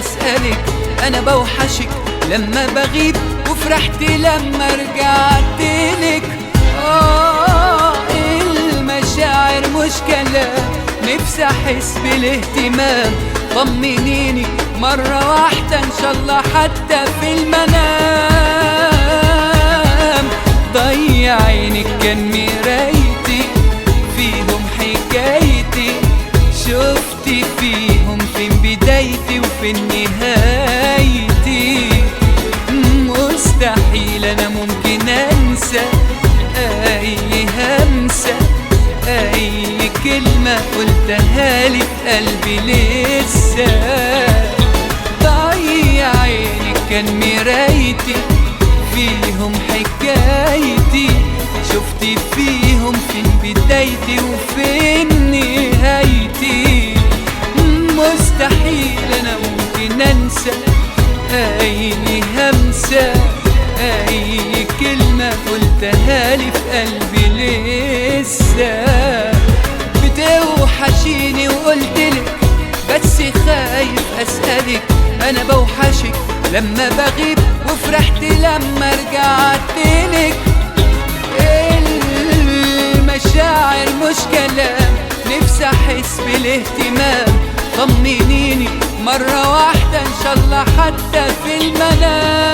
أسألك أنا بوحشك لما بغيب، وفرحت لما رجعتلك. المشاعر مش كلام، نفسي أحس بالاهتمام. طمنيني مرة واحدة إن شاء الله حتى في المنام. ضيع عينك كان مرايتي، فيهم حكايتي، شفتي فيهم فين بدايتي وفين نهايتي. مستحيل أنا ممكن أنسى أي همسة، أي كلمة قلتها لي في قلبي لسه. ضيع عينك كان مرايتي، فيهم حكايتي، شفتي فيهم فين بدايتي وفين نهايتي. مستحيل أنا ممكن أنسى أي همسة، أي كلمة قلتها لي في قلبي لسه. بتوحشيني وقلتلك بس خايف أسألك أنا بوحشك لما بغيب، وفرحت لما رجعتلك. المشاعر مش كلام، نفسي أحس بالاهتمام. طمنيني مرة واحدة إن شاء الله حتى في المنام.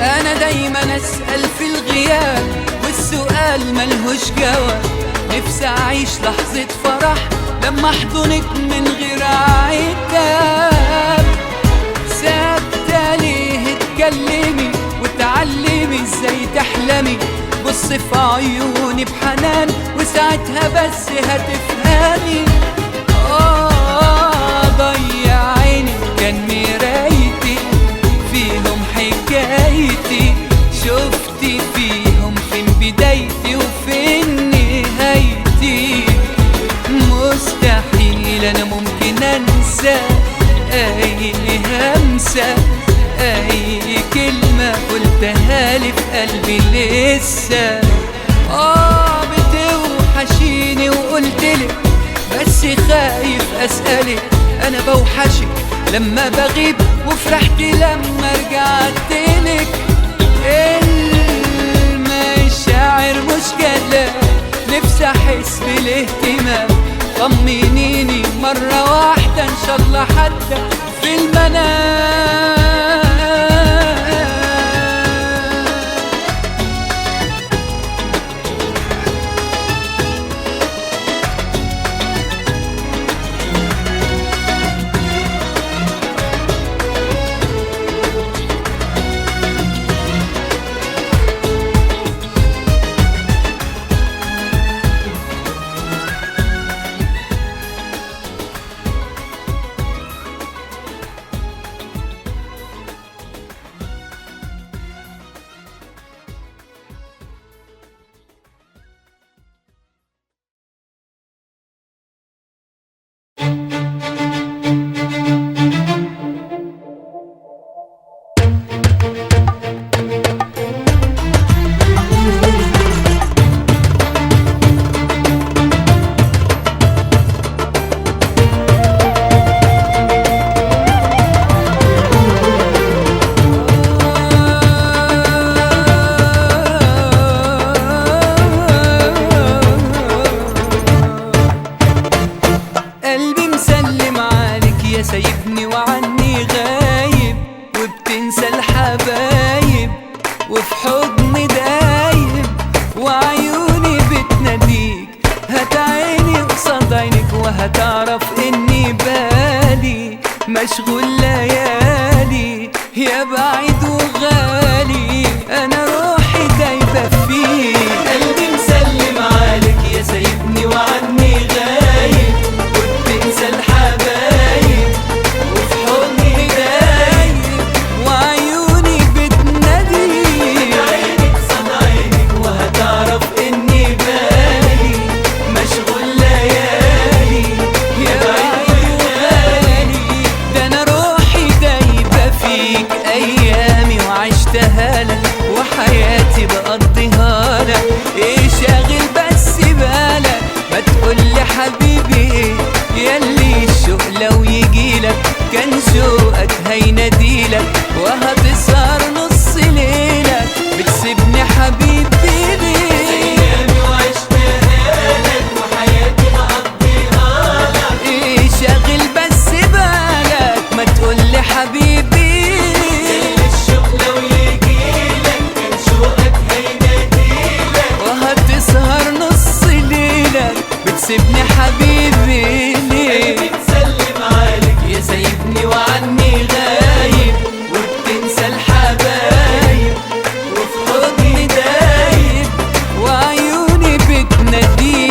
أنا دايما أسأل في الغياب، والسؤال ملهوش جواب. نفسي أعيش لحظة فرح لما أحضنك من غير عتاب. ثابتة ليه اتكلمي وتعلمي ازاي تحلمي، بصي في عيوني بحنان وساعتها بس هتفهمي. ضيع عيني كان مرايتي، فيهم حكايتي، شفتي فيهم فين بدايتي وفين نهايتي. مستحيل أنا ممكن أنسى أي همسة، أي كلمة قلتها لي في قلبي لسه. بتوحشيني وقلتلك بس خايف أسألك أنا بوحشك لما بغيب، وفرحت لما رجعتلك. المشاعر مش كلام، نفسي أحس بالاهتمام. طمنيني مرة واحدة إن شاء الله حتى في المنام. سايبني وعني غايب، وبتنسى الحبايب وفي حضني دايب، وعيوني بتناديك هات عيني قصاد عينك، وهتعرف اني بالي مشغول ليالي يا بعيد وغالي. انا روحي دايبة فيك، قلبي مسلم عليك يا سايبني وعني غايب، وبتنسى الحبايب وفي حضني دايب، وعيوني بتناديك عينك صد عينك وهتعرف بتسيبني حبيبي ليه؟ قلبي مسلم عليك يا سايبني وعني غايب، وبتنسى الحبايب وفي حضني دايب، وعيوني بتناديك.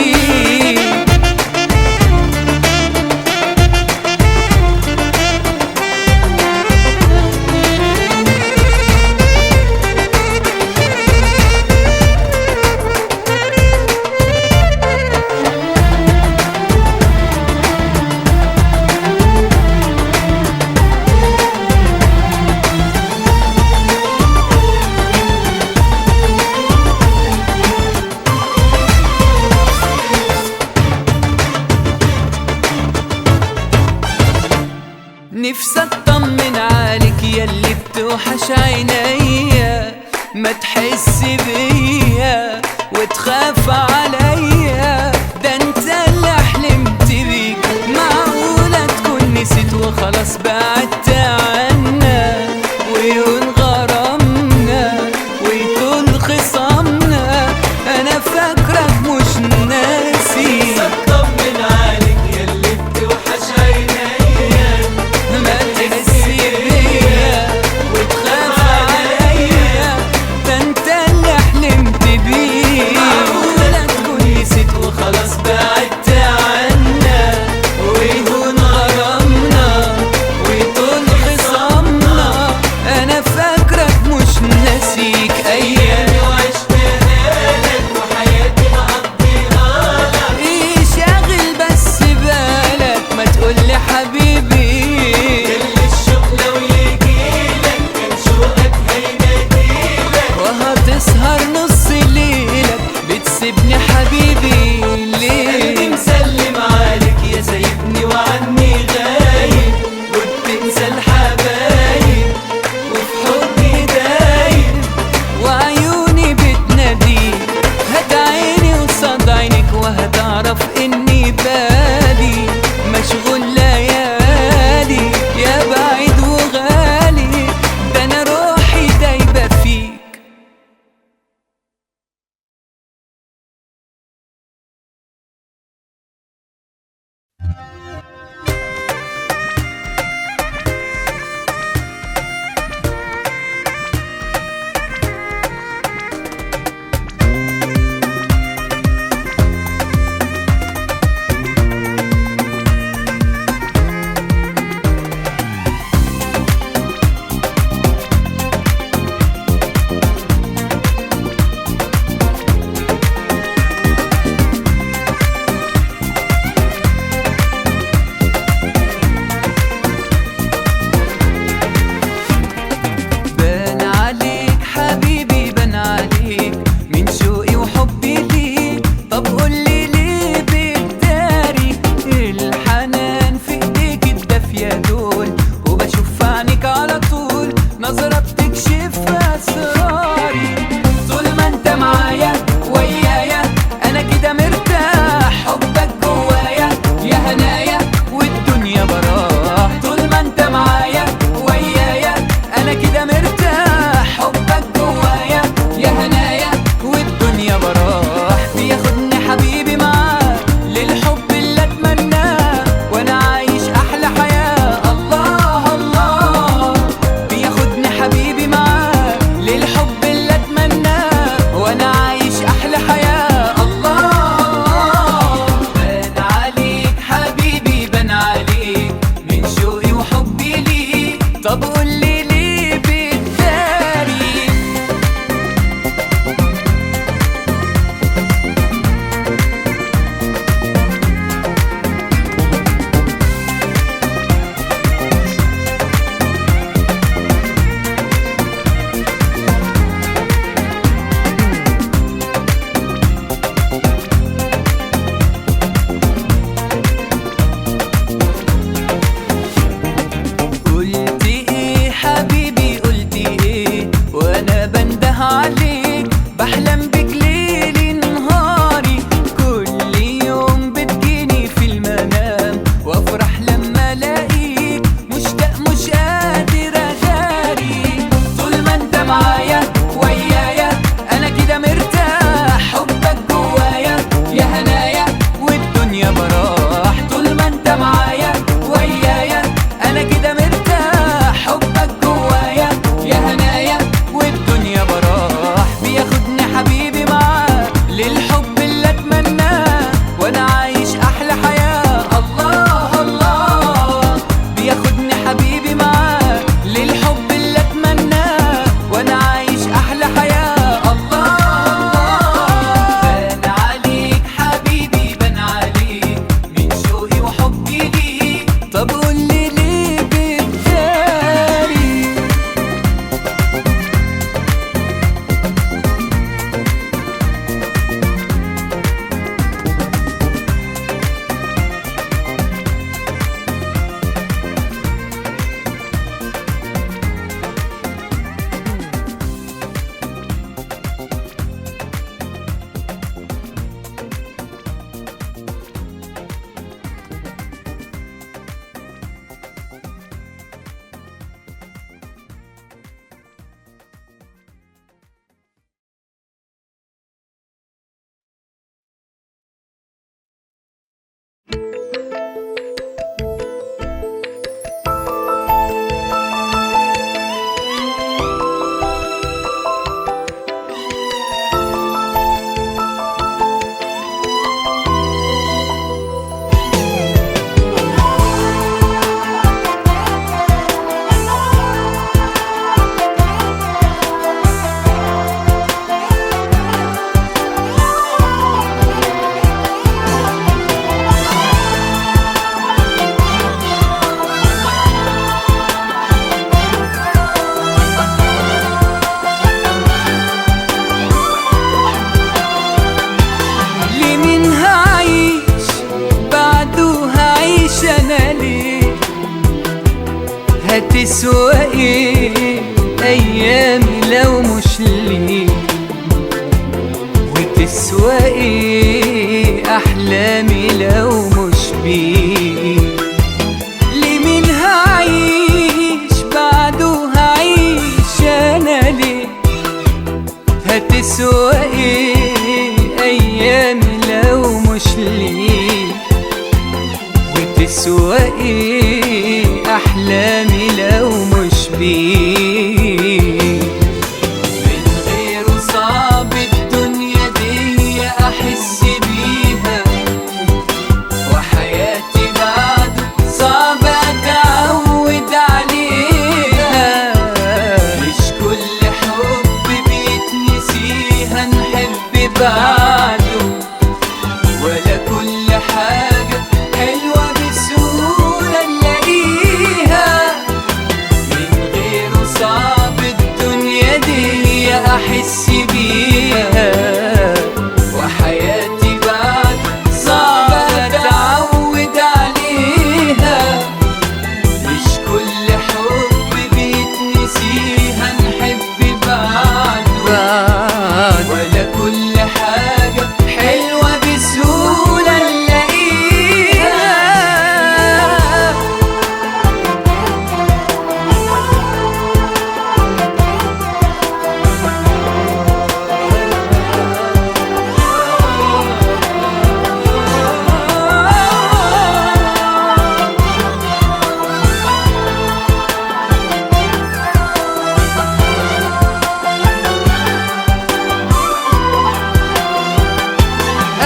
نفسي اطمن عليك ياللي بتوحش عينيا، ما تحس بيا وتخاف عليا، ده انت اللي حلمت بيك، معقولة تكون نسيت وخلاص بعدت عنا، ويهون غرامنا ويطول خصامنا، انا فاكرك مش ناسي. اطمن عليك ياللي بتوحش عينيا، ما تحس بيا وتخاف عليا، ده انت اللي حلمت بيه، معقولة تكون نسيت وخلاص بعدت عنا، ويهون غرامنا ويطول خصامنا، انا فاكرك مش ناسيك. ايامي وعشتها لك وحياتي مقضيها لك، ايه شاغل بس بالك ما تقولي حبيبي، كل الشوق لو يجيلك كان شوقك هيناديلك، وهتسهر نص ليلك بتسيبني حبيبي ليه؟ قلبي مسلم عليك يا سايبني وعني غايب، وبتنسى الحبايب وفي حضني دايب، وعيوني بتناديك، هات عيني قصاد عينك وهتعرف اني بالي مشغول ليالي، يا بعيد وغالي، ده انا روحي دايبة فيك. وتسوى ايه ايامي لو مش ليك، وتسوى ايه احلامي لو مش بيك. لمين هعيش بعده هعيش انا ليه؟ هتسوى ايه ايامي لو مش ليك، وتسوى ايه احلامي لو مش بيك. من غيره صعب الدنيا دي احس بيها، وحياتي بعده صعب اتعود عليها. مش كل حب بيتنسيها نحب بعده، ولا كل حاجة حلوة بسهولة نلاقيها. من غيره صعب الدنيا دي أحس بيها، وحياتي بعد صعب أتعود عليها. مش كل حب بيتنسيها نحب بعده، ولا كل حاجة حلوة بسهولة نلاقيها.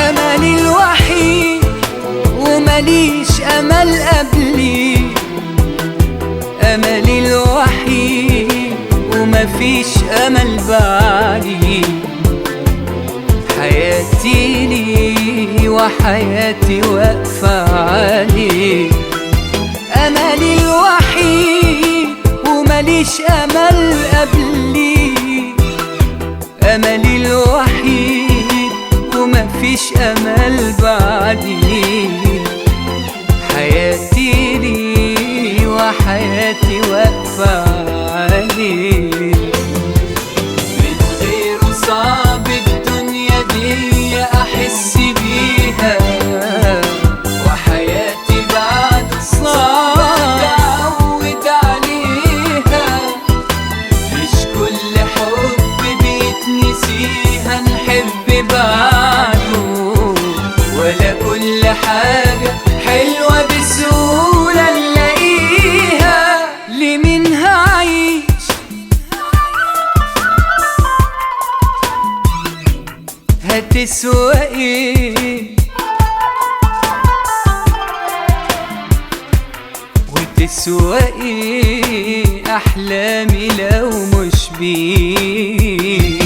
أملي الوحيد ومليش أمل قبلي، أملي الوحيد ومفيش أمل بعدي. حياتي لي وحياتي واقفة عليه. أملي الوحيد ومليش أمل قبلي، أملي الوحيد ومفيش أمل بعدي. حياتي لي وحياتي واقفة عليه. من غيره صعب الدنيا دي أحس بيها، وحياتي بعد صعب أتعود عليها. مش كل حب بيتنسيها نحب بعده، ولا كل حاجة حلوة بسهولة نلاقيها. لمين هعيش هتسوى ايه، وتسوى ايه احلامي لو مش بيك.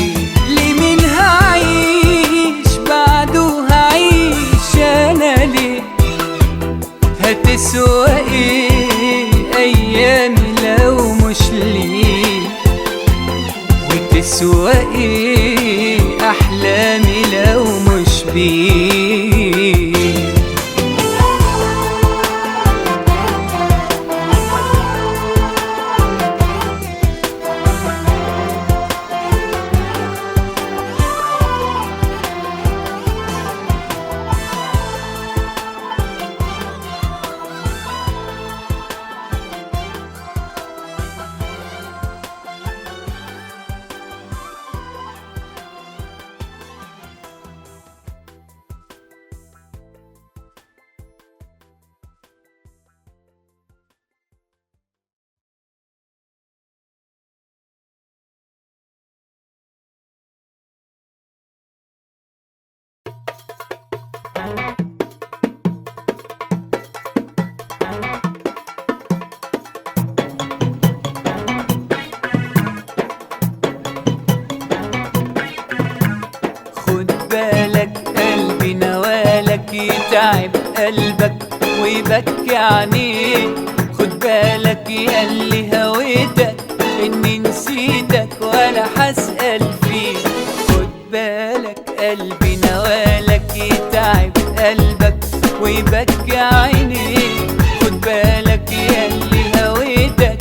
لمين هعيش بعده هعيش انا ليه؟ هتسوى ايه ايامي لو مش ليك، وتسوى ايه احلامي لو مش بيك. خد بالك قلبي نوالك يتعب قلبك ويبكي عينيك. خد بالك ياللي هويتك اني نسيتك ولا هسأل فيك. خد بالك قلبي نوالك يتعب قلبك ويبكي عينيك. خد بالك ياللي هويتك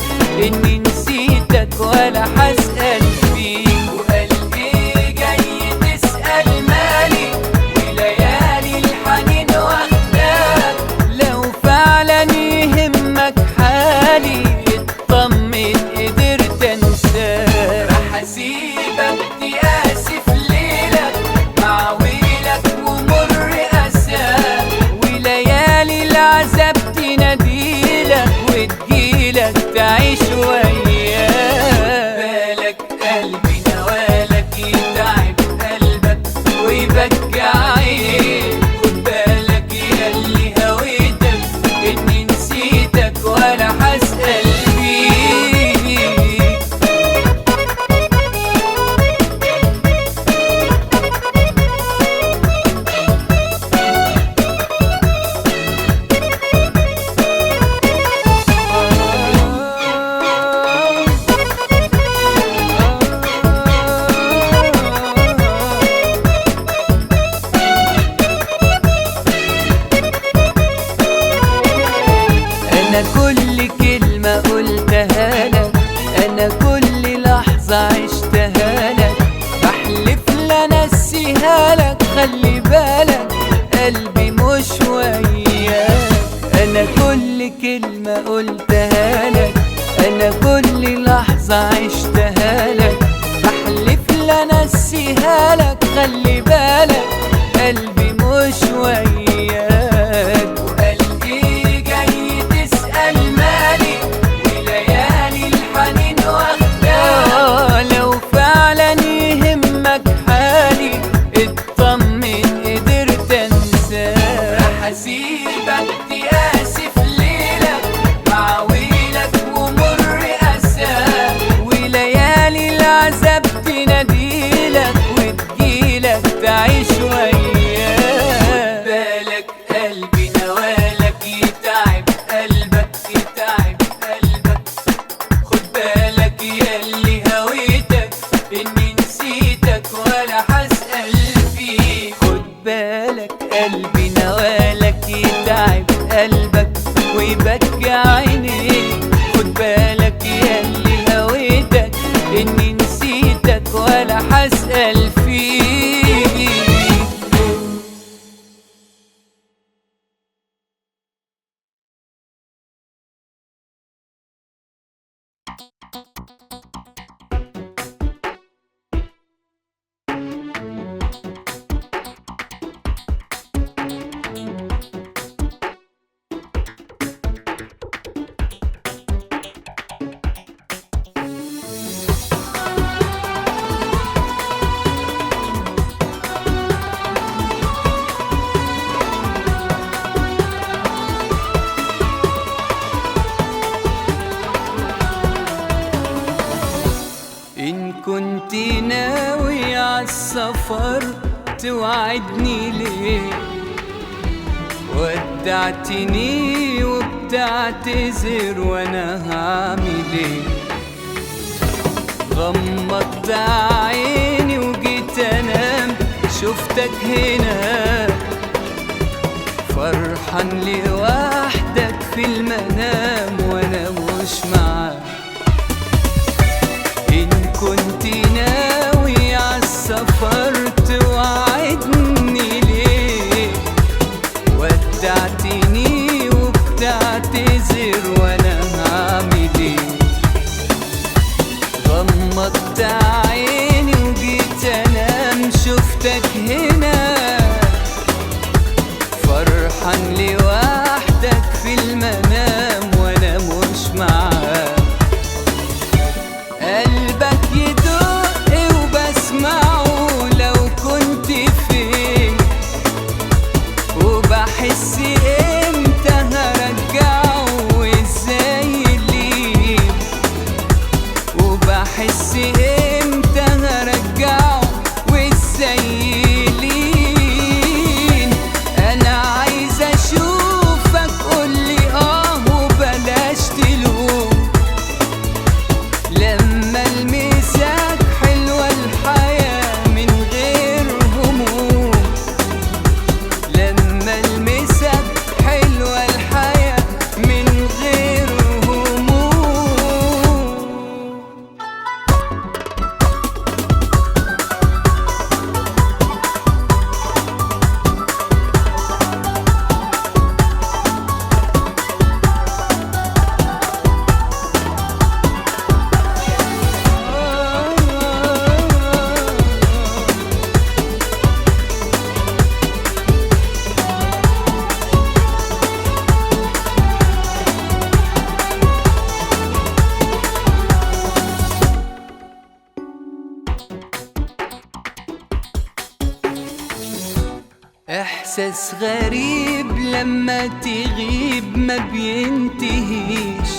بالك قلبي مش وياك. انا كل كلمة قلتها لك، انا كل لحظة عشتها لك، احلف لا انسيها لك. خلي بالك قلبي مش وياك. وقلبي جاي تسأل مالي، وليالي الحنين واخداك. لو فعلا يهمك حالي اطمن قدرت انساك. راح اسيبك تقاسي في ليلك مع ويلك ومر اساك، وليالي العذاب تناديلك وتجيلك تعيش وياك. بالك قلبي نوالك يتعب قلبك، يتعب قلبك. خد بالك ياللي هويتك اني نسيتك ولا حسأل فيك. خد بالك قلبي نوالك يتعب قلبك ويبكي عينيك. خد بالك ياللي هويتك اني نسيتك ولا حسأل فيك. إن كنت ناوي عالسفر توعدني ليه؟ ودعتني وبتعتذر وانا هعمل ايه؟ غمضت عيني وجيت انام شفتك هنا فرحان لوحدك في المنام وانا مش معاك. إن كنت ناوي عالسفر توعدني ليه؟ ودعتني وبتعتذر وانا هعمل ايه؟ غمضت عيني وجيت انام شفتك هنا فرحان لوحدك في المنام وانا مش معاك. قلبك يدق وبسمعه لو كنت فين، وبحس امتى هرجعه وازاي ليه، وبحس امتى هرجعه وازاي ليه. انا عايز اشوفك قولي وبلاش تلوم. لما المساك حلوة الحياة من غير هموم، لما المساك حلوة الحياة من غير هموم. إحساس غريب لما تغيب ما بينتهيش،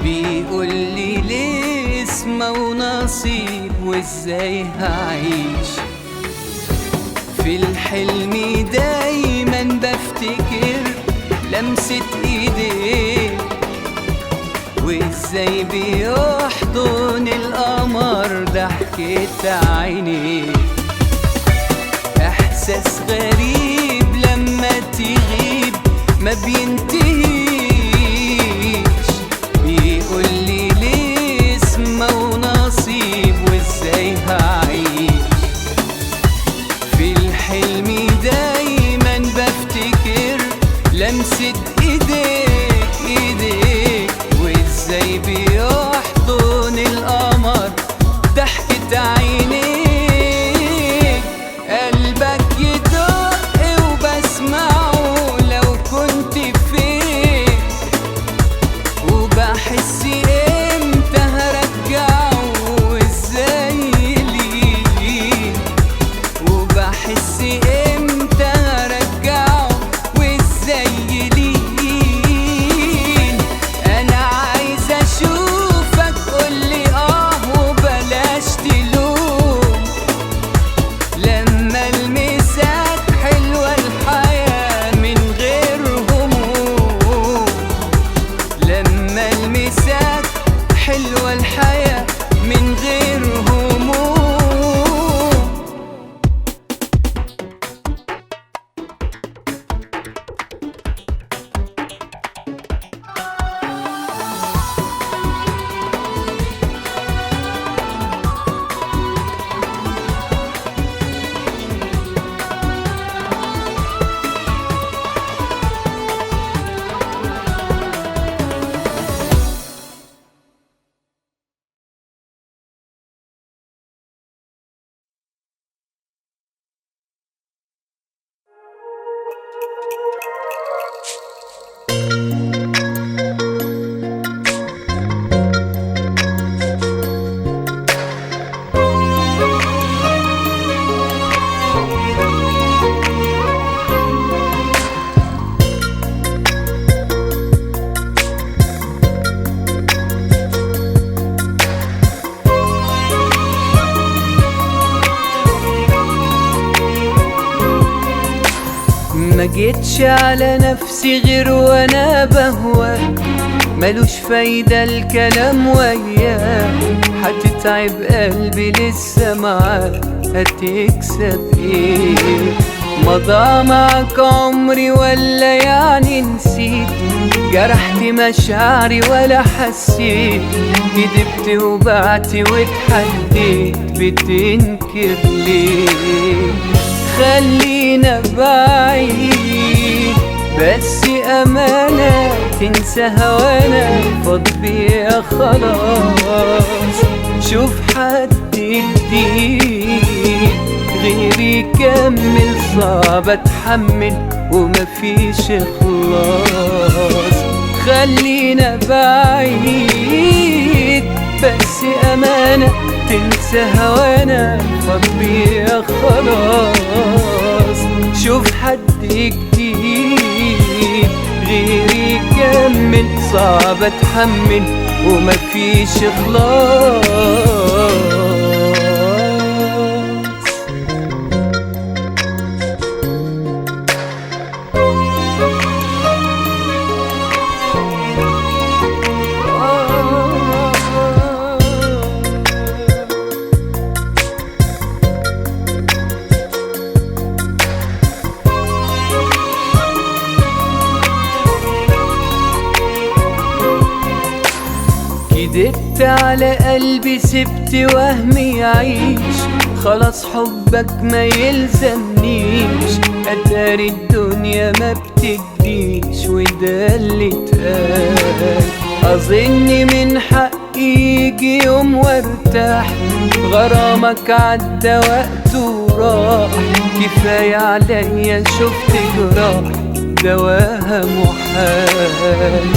بيقولي ليه اسمه ونصيب وازاي هعيش. في الحلم دايما بفتكر لمسة ايديك وازاي بيحضن القمر ضحكة عينيك. إحساس غريب لما تغيب ما بينتهيش، بيقولي ليه اسمه ونصيب وازاي هعيش. في الحلم حلمي دايما بفتكر لمسة ايديك ايديك، وازاي بيحضن القمر ضحكة عينيك. قلبك يدق وبسمعه لو كنت فين، وبحس امتى هرجعه وازاي ليه، وبحس امتى هرجعه وازاي ليه. انا عايز اشوفك قولي وبلاش تلوم، لما المساك حلوة الحياة من غير هموم، لما المساك حلوة الحياة من غير هموم. ما جيتش على نفسي غير وانا بهواك، ملوش فايدة الكلام وياك، هتتعب قلبي لسه معاك، هتكسب ايه؟ مضى معاك عمري ولا يعني نسيت؟ جرحت مشاعري ولا حسيت؟ كدبت وبعت واتحديت، بتنكر ليه؟ خلينا بعيد بس أمانة، تنسى هوانا فاض بيا خلاص. شوف حد جديد غيري يكمل، صعب اتحمل ومفيش خلاص. خلينا بعيد بس أمانة، تنسى هوانا فاض بيا خلاص. شوف حد جديد غيري يكمل، صعب اتحمل ومفيش خلاص. كدبت على قلبي، سبت وهمي يعيش، خلاص حبك ما يلزمنيش. اتاري الدنيا ما بتجديش وده اللي اتقال. اظن من حقي يجي يوم وارتاح، غرامك عدى وقته وراح. كفاية عليا شفت جراح دواها محال.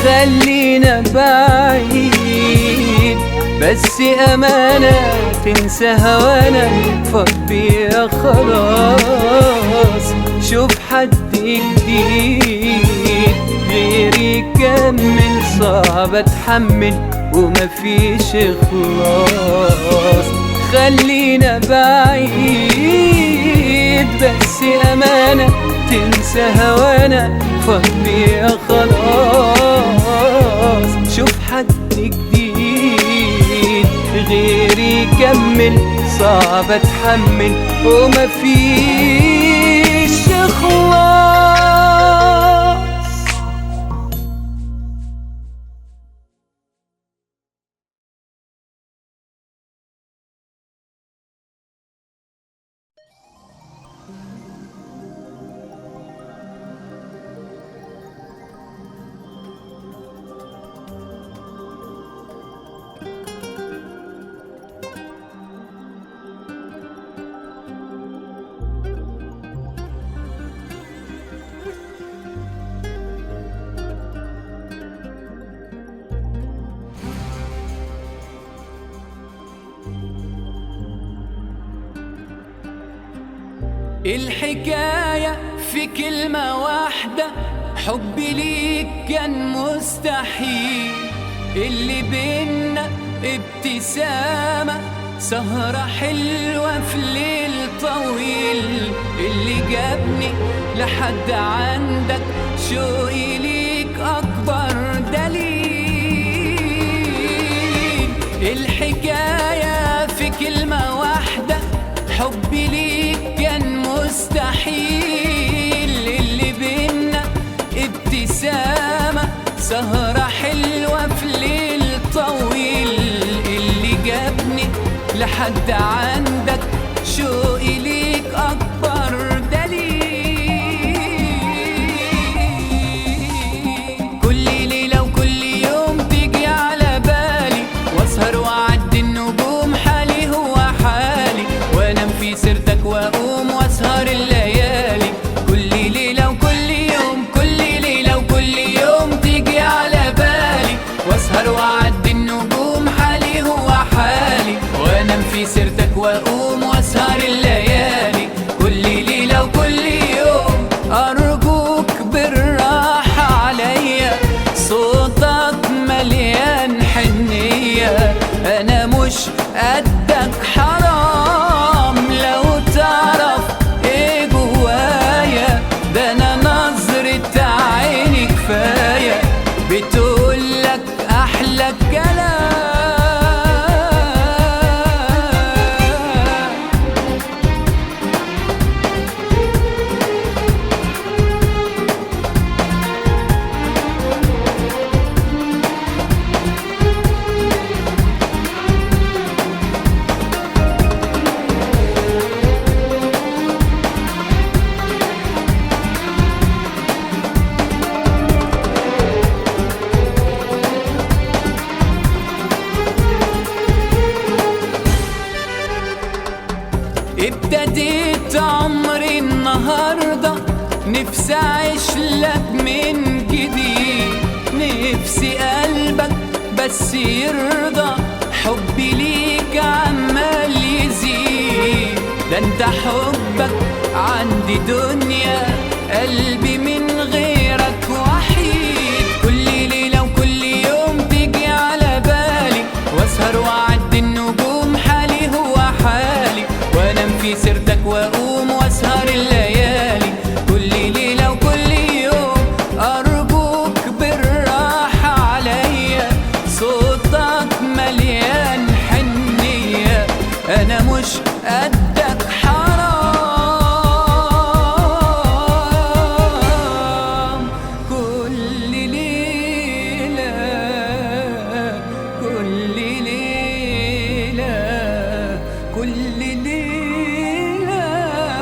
خلينا بعيد بس أمانة، تنسى هوانا فاض بيا خلاص. شوف حد جديد غيري يكمل، صعب اتحمل ومفيش خلاص. خلينا بعيد بس أمانة، تنسى هوانا فاض بيا خلاص. شوف حد جديد غيري يكمل، صعب اتحمل ومفيش خلاص. الحكاية في كلمة واحدة، حبي ليك كان مستحيل. اللي بينا ابتسامة، سهرة حلوة في ليل طويل. اللي جابني لحد عندك شوقي ليك أكبر دليل. الحكاية في كلمة واحدة، حبي ليك كان مستحيل. اللي بينا ابتسامة، سهرة حلوة في ليل طويل. اللي جابني لحد عندك شوقي ليك أكبر دليل. كل ليلة وكل يوم تيجي على بالي، واسهر وأعدي النجوم، حالي هو حالي، وانام في سيرتك واقوم واسهر الليالي. كل ليلة وكل يوم، كل ليلة وكل يوم تيجي على بالي، واسهر وأعدي النجوم، حالي هو حالي، وانام في سيرتك واقوم واسهر الليالي. كل ليلة وكل يوم أرجوك بالراحة عليا، صوتك مليان حنية، أنا مش قدك حرام لو تعرف إيه جوايا. ده أنا نظرة عيني كفاية بتقولك أحلى كلام. ابتديت عمري النهاردة، نفسي أعيش لك من جديد. نفسي قلبك بس يرضى، حبي ليك عمال يزيد. ده انت حبك عندي دنيا، قلبي من غيرك وحيد. كل ليلة وكل يوم تيجي على بالي، واسهر وأعدي النجوم، حالي هو حالي، وانام في سيرتك واقوم واسهر الليالي. كل ليلة وكل يوم أرجوك بالراحة عليا، صوتك مليان حنية، أنا مش قدك حرام. كل ليلة كل ليلة كل ليلة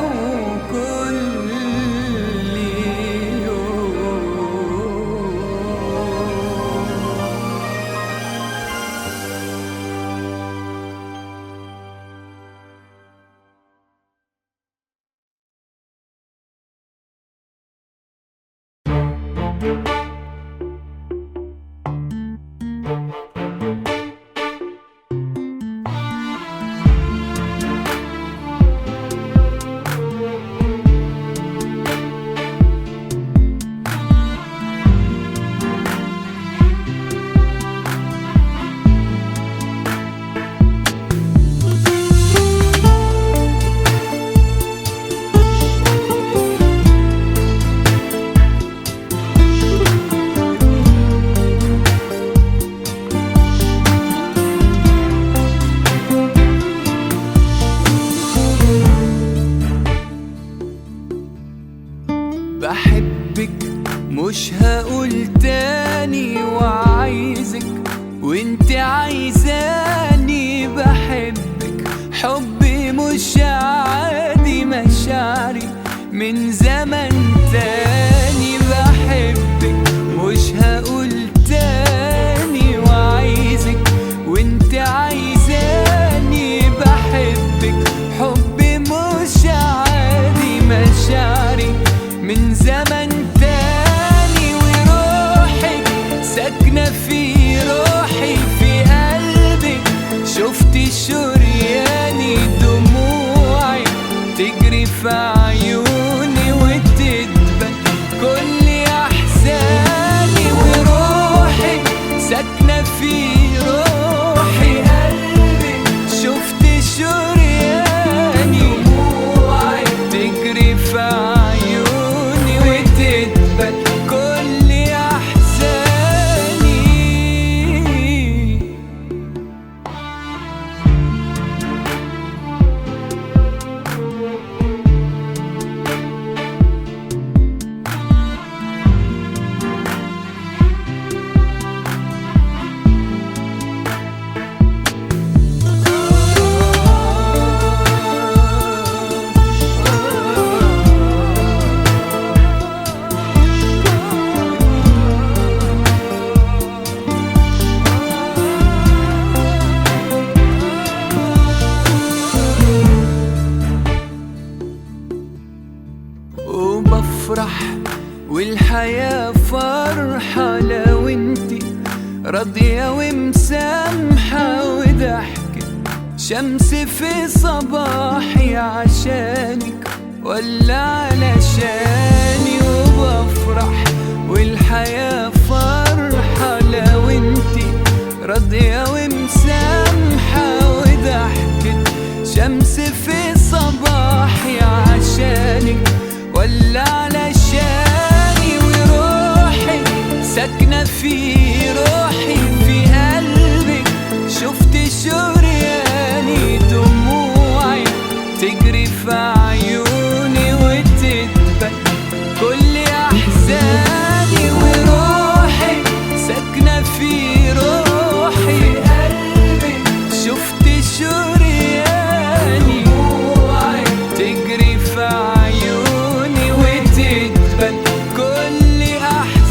وكل يوم. بحبك مش هقول تاني، وعايزك وانت عايزاني. بحبك حبي مش عادي، مشاعري من زمن تاني. بحبك مش هقول تاني، وعايزك وانت عايزاني. بحبك حبي مش عادي، مشاعري من زمن تاني. وروحك ساكنة في روحي، في قلبي شفت شرياني، دموعي تجري في عيوني. وبفرح والحياة فرحة لو انتي راضية ومسامحة، وضحكة شمس في صباحي عشانك ولا علشاني. وبفرح والحياة فرحة لو انتي راضية ومسامحة، وضحكة شمس في صباحي عشانك ولا علشاني. وروحي ساكنة في روحي في قلبك، شفت شرياني دموعي تجري في عيوني وتدبل كل أحزاني. وروحي ساكنة في روحي قلبك، شفت شرياني دموعي تجري في عيوني وتدبل كل أحزاني.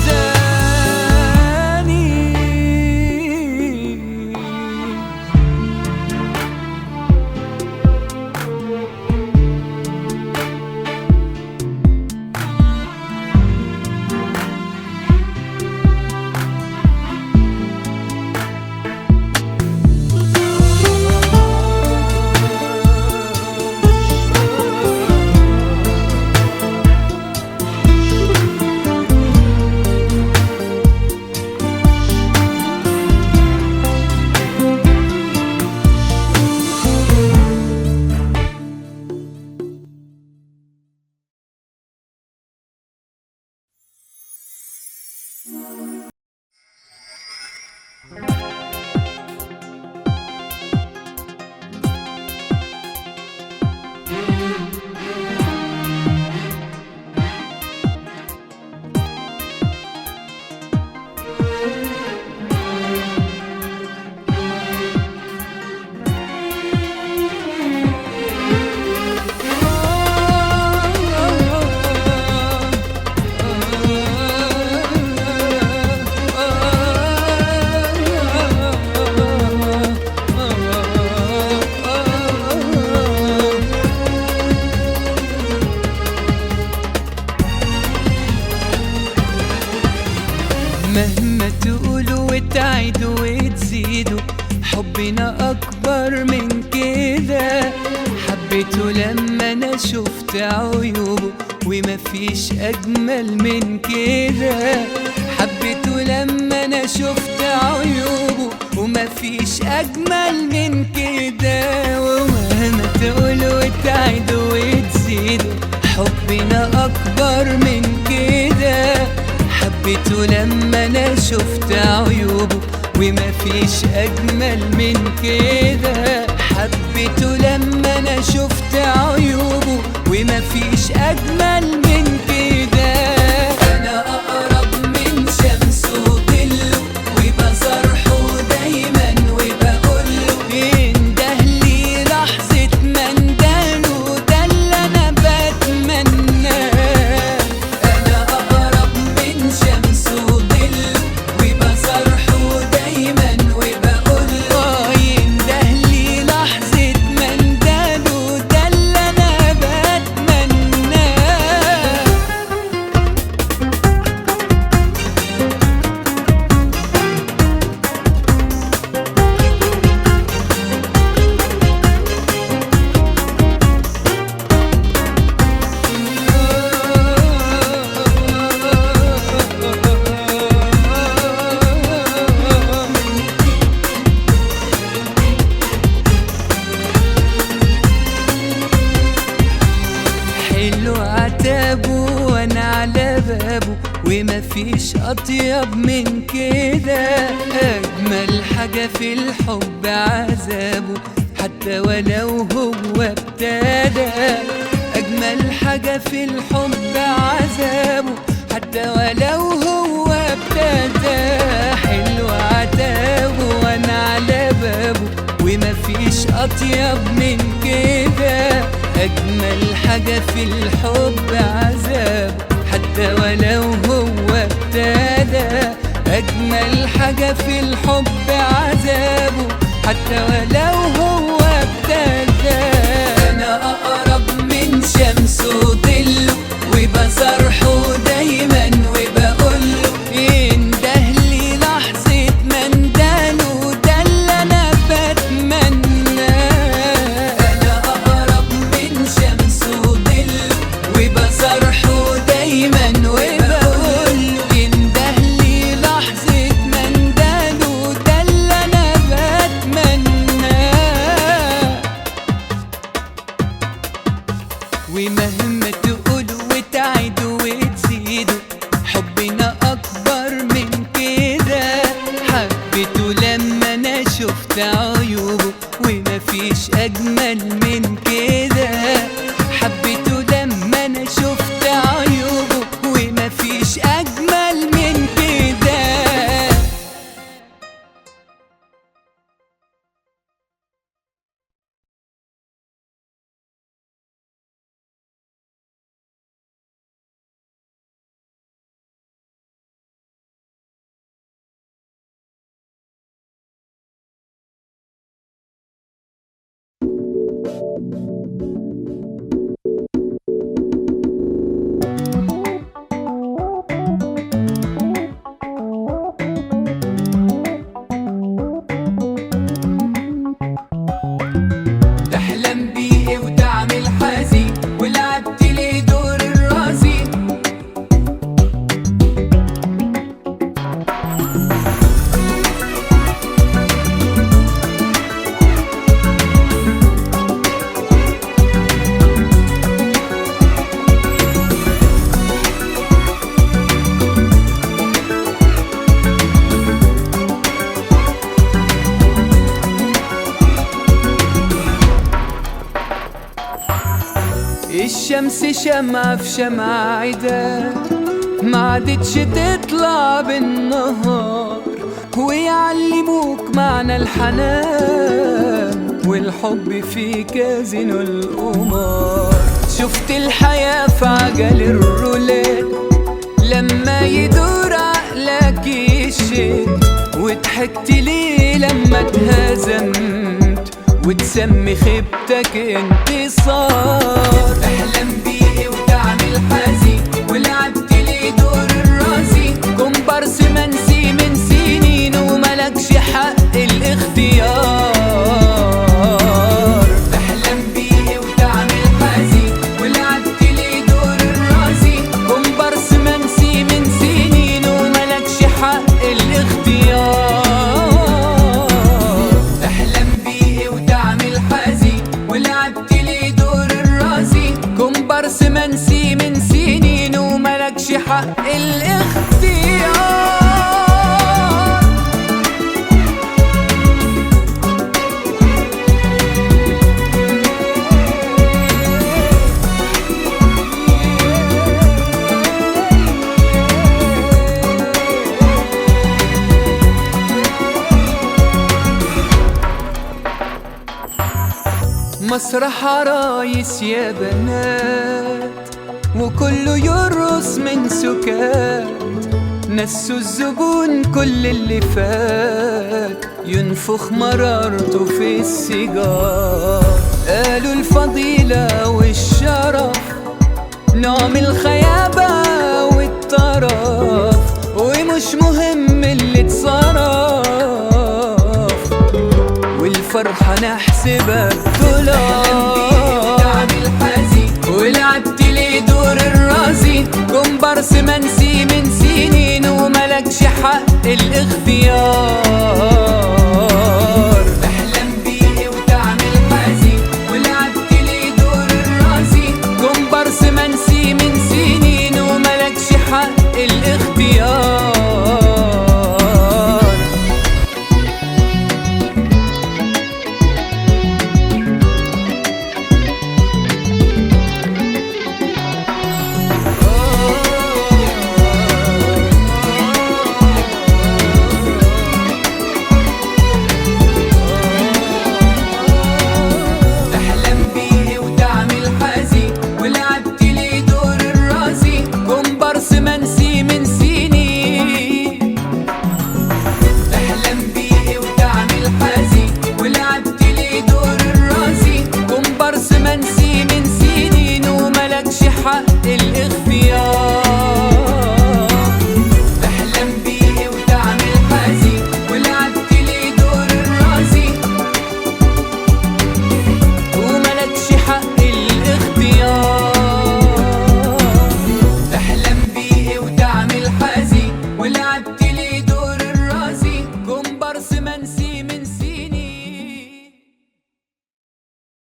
مهما تقولوا وتعيدوا وتزيدوا، حبنا أكبر من كده. حبيته لما أنا شفت عيوبه ومفيش أجمل من كده. حبيته لما أنا شفت عيوبه ومفيش أجمل من كده. ومهما تقولوا وتعيدوا وتزيدوا، حبنا أكبر من كده. حبيته لما أنا شفت عيوبه ومفيش أجمل من كده. حبيته لما أنا شفت عيوبه ومفيش أجمل من كده. أنا أقرب من شمس وظله وبصرحه دايما وبقوله يندهلي لحظة ما اندهله، ده اللي أنا بتمناه. أنا أقرب من شمس وظله وبصرحه دايما وبقوله يندهلي لحظة ما اندهله، ده اللي أنا بتمناه. حلو عتابه وانا على بابه ومفيش اطيب من كده. اجمل حاجة في الحب عذابه حتى ولو هو ابتدى. اجمل حاجة في الحب عذابه حتى ولو هو ابتدى. حلو عتابه وانا على بابه ومفيش اطيب من كده. اجمل حاجة في الحب عذابه حتى ولو هو ابتدى. اجمل حاجة في الحب عذابه حتى ولو هو ابتدى. انا اقرب من شمس وظله وبصرحه الشمس شمعة في شمعة عدا، ما عادتش تطلع بالنهار، ويعلموك معنى الحنان والحب في كازينو القمار. شفت الحياة في عجل الرولات لما يدور عقلك يشد، وضحكت ليه لما اتهزمت وتسمي خيبتك انتصار. احلم بيه وتعمل حزين ولعبت ليه دور الرازي، كومبارس منسي من سنين وملكش حق الاختيار. احلم بيه وتعمل حزين ولعبت ليه دور الرازي، كومبارس منسي من سنين وملكش حق الاختيار. احلم بيه وتعمل حزين ولعبت ليه دور الرازي، كومبارس منسي من سنين وملكش حق الاختيار. مسرح عرايس يا بنات وكله يرقص من سكات، نسوا الزبون كل اللي فات ينفخ مرارته في السيجار. قالوا الفضيلة والشرف نوع من الخيابة والطرف، ومش مهم اللي اتصرف، والفرحة نحسبها بدولار. ولعبت ليه دور الرازي، كومبارس منسي من سنين وملكش حق الاختيار.